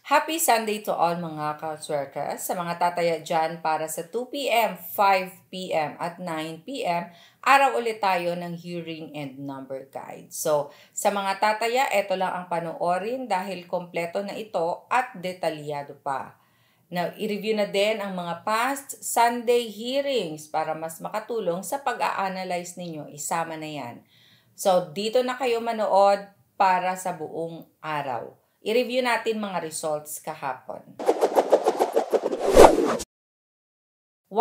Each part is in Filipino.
Happy Sunday to all mga ka-swerkas. Sa mga tataya dyan para sa 2 p.m., 5 p.m. at 9 p.m., araw ulit tayo ng hearing and number guide. So, sa mga tataya, ito lang ang panoorin dahil kompleto na ito at detalyado pa. Now, i-review na din ang mga past Sunday hearings para mas makatulong sa pag-a-analyze ninyo. Isama na yan. So, dito na kayo manood para sa buong araw. I-review natin mga results kahapon. 2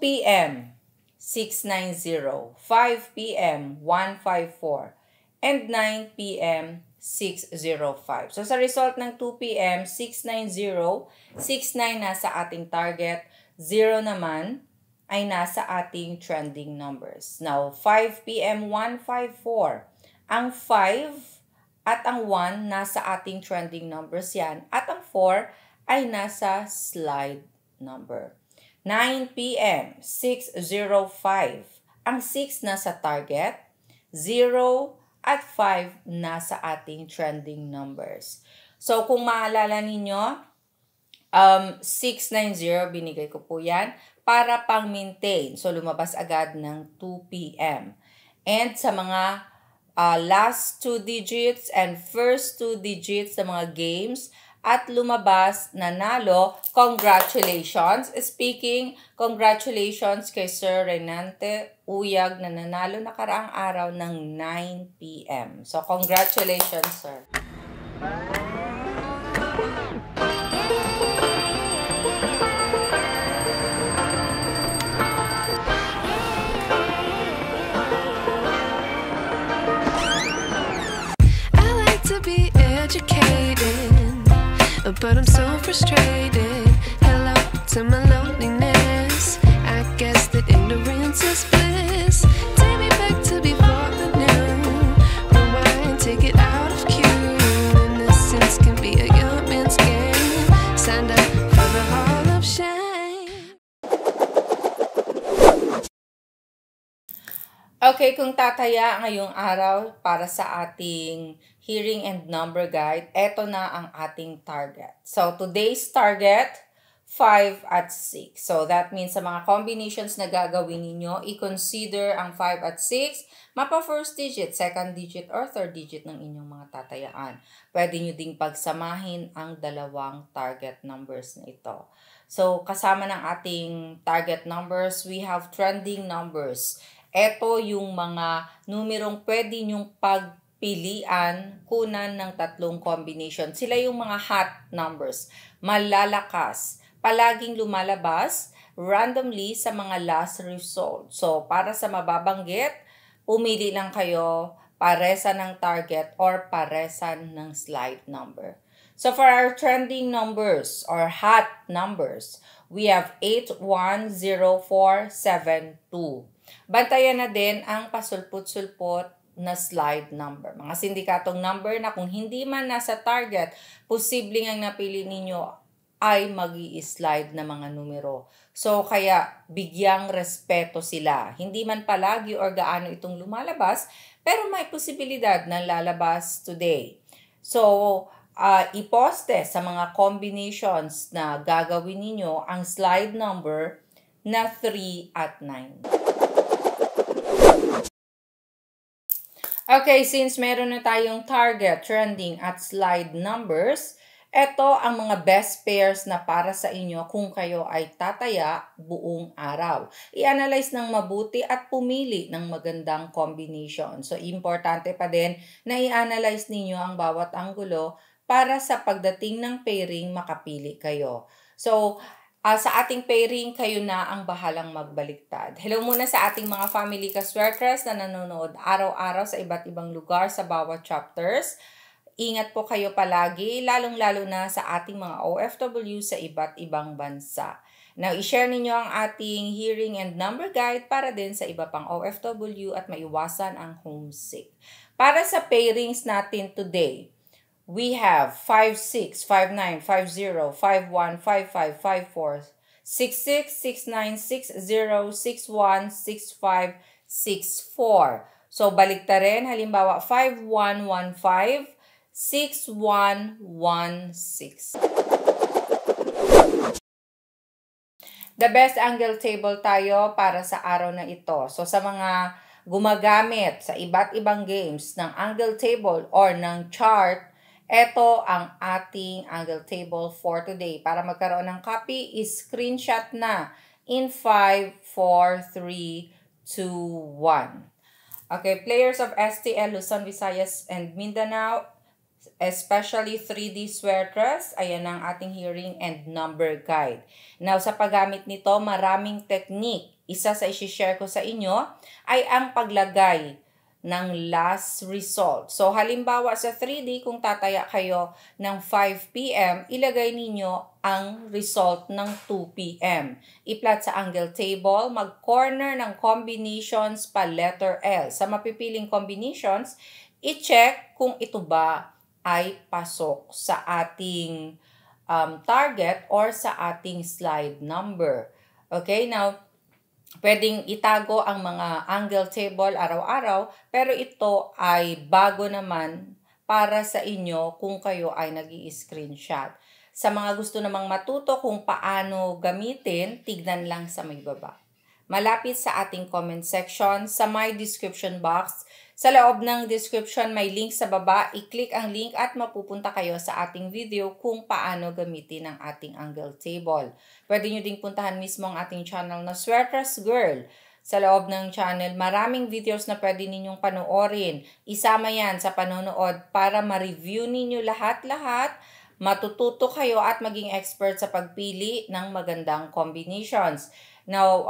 p.m. 690, 5 p.m. 154, and 9 p.m. 605. So sa result ng 2 p.m. 690, 69 nasa ating target, 0 naman ay nasa ating trending numbers. Now, 5 p.m. 154, ang 5 at ang 1 nasa ating trending numbers yan. At ang 4 ay nasa slide number. 9 p.m. 605. Ang 6 nasa target. 0 at 5 nasa ating trending numbers. So kung maalala ninyo, 690 binigay ko po yan para pang maintain. So lumabas agad ng 2 p.m. And sa mga last 2 digits and first 2 digits sa mga games at lumabas nanalo, congratulations. Speaking, congratulations kay Sir Renante Uyag na nanalo nakaraang araw ng 9 p.m. So, congratulations, sir. But I'm so frustrated. Hello to my loneliness. I guess that ignorance is bliss. Take me back to before the new. Rewind, take it out of cue. Innocence can be a young man's game. Signed up for the hall of shame. Okay, kung tataya ngayong araw para sa ating hearing and number guide, eto na ang ating target. So, today's target, 5 at 6. So, that means sa mga combinations na gagawin ninyo, i-consider ang 5 at 6, mapa first digit, second digit, or third digit ng inyong mga tatayaan. Pwede nyo ding pagsamahin ang dalawang target numbers na ito. So, kasama ng ating target numbers, we have trending numbers. Ito yung mga numerong pwede nyong pagpilian, kunan ng tatlong combination. Sila yung mga hot numbers, malalakas, palaging lumalabas randomly sa mga last result. So, para sa mababanggit, pumili lang kayo paresan ng target or paresan ng slide number. So, for our trending numbers or hot numbers, we have 8, 1, 0, 4, 7, 2. Bantayan na din ang pasulput-sulpot na slide number. Mga sindikatong number na kung hindi man nasa target, posibleng ang napili ninyo ay mag-i-slide na mga numero. So, kaya bigyang respeto sila. Hindi man palagi or gaano itong lumalabas, pero may posibilidad na lalabas today. So, iposte sa mga combinations na gagawin ninyo ang slide number na 3 at 9. Okay, since meron na tayong target, trending at slide numbers, ito ang mga best pairs na para sa inyo kung kayo ay tataya buong araw. I-analyze ng mabuti at pumili ng magandang combination. So, importante pa din na i-analyze ninyo ang bawat anggulo para sa pagdating ng pairing makapili kayo. So, sa ating pairing, kayo na ang bahalang magbaliktad. Hello muna sa ating mga family kaswerkers na nanonood araw-araw sa iba't ibang lugar sa bawat chapters. Ingat po kayo palagi, lalong-lalo na sa ating mga OFW sa iba't ibang bansa. Now, i-share ninyo ang ating hearing and number guide para din sa iba pang OFW at maiwasan ang homesick. Para sa pairings natin today, we have 5-6, 5-9, 5-0, 5-1, 5-5, 5-4, 6-6, 6-9, 6-0, 6-1, 6-5, 6-4. So, baliktarin. Halimbawa, 5-1, 1-5, 6116. The best angle table tayo para sa araw na ito. So sa mga gumagamit sa iba't ibang games ng angle table or ng chart, ito ang ating angle table for today. Para magkaroon ng copy, screenshot na in 5, 4, 3, 2, 1. Okay, players of STL, Luzon, Visayas, and Mindanao, especially 3D Swertres, ayan ang ating hearing and number guide. Now, sa paggamit nito, maraming technique. Isa sa isi-share ko sa inyo ay ang paglagay ng last result. So, halimbawa sa 3D, kung tataya kayo ng 5 p.m., ilagay ninyo ang result ng 2 p.m. I-plot sa angle table, mag-corner ng combinations pa letter L. Sa mapipiling combinations, i-check kung ito ba ay pasok sa ating target or sa ating slide number. Okay, now, pwedeng itago ang mga angle table araw-araw, pero ito ay bago naman para sa inyo kung kayo ay nag-i-screenshot. Sa mga gusto namang matuto kung paano gamitin, tignan lang sa may baba. Malapit sa ating comment section, sa my description box. Sa loob ng description, may link sa baba. I-click ang link at mapupunta kayo sa ating video kung paano gamitin ang ating angle table. Pwede nyo ding puntahan mismo ang ating channel na Swertres Girl. Sa loob ng channel, maraming videos na pwede ninyong panoorin. Isama yan sa panonood para ma-review ninyo lahat-lahat. Matututo kayo at maging expert sa pagpili ng magandang combinations. Now,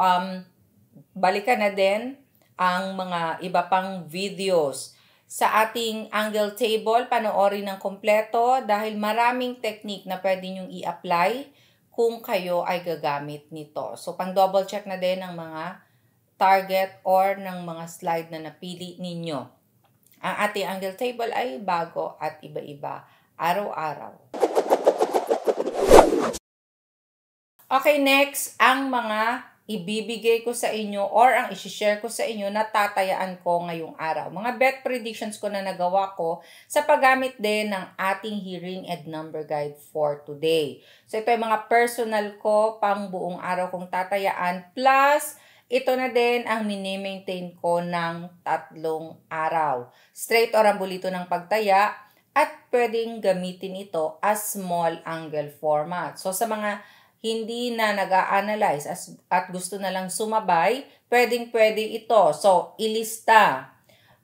balikan na din ang mga iba pang videos. Sa ating angle table, panoorin ng kompleto dahil maraming technique na pwede nyong i-apply kung kayo ay gagamit nito. So, pang-double check na din ang mga target or ng mga slide na napili ninyo. Ang ating angle table ay bago at iba-iba, araw-araw. Okay, next, ang mga ibibigay ko sa inyo or ang isi-share ko sa inyo na tatayaan ko ngayong araw. Mga bet predictions ko na nagawa ko sa paggamit din ng ating hearing and number guide for today. So, ito yung mga personal ko pang buong araw kong tatayaan. Plus, ito na din ang mini-maintain ko ng 3 araw. Straight or ambulito ng pagtaya at pwedeng gamitin ito as small angle format. So, sa mga hindi na nag-a-analyze at gusto na lang sumabay, pwedeng-pwede ito. So, ilista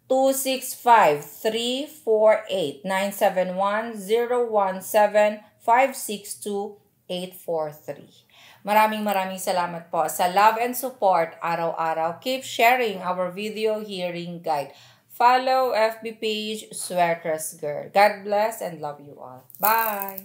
265-348-971-017-562-843. Maraming salamat po sa love and support araw-araw. Keep sharing our video hearing guide. Follow FB page Swertres Girl. God bless and love you all. Bye!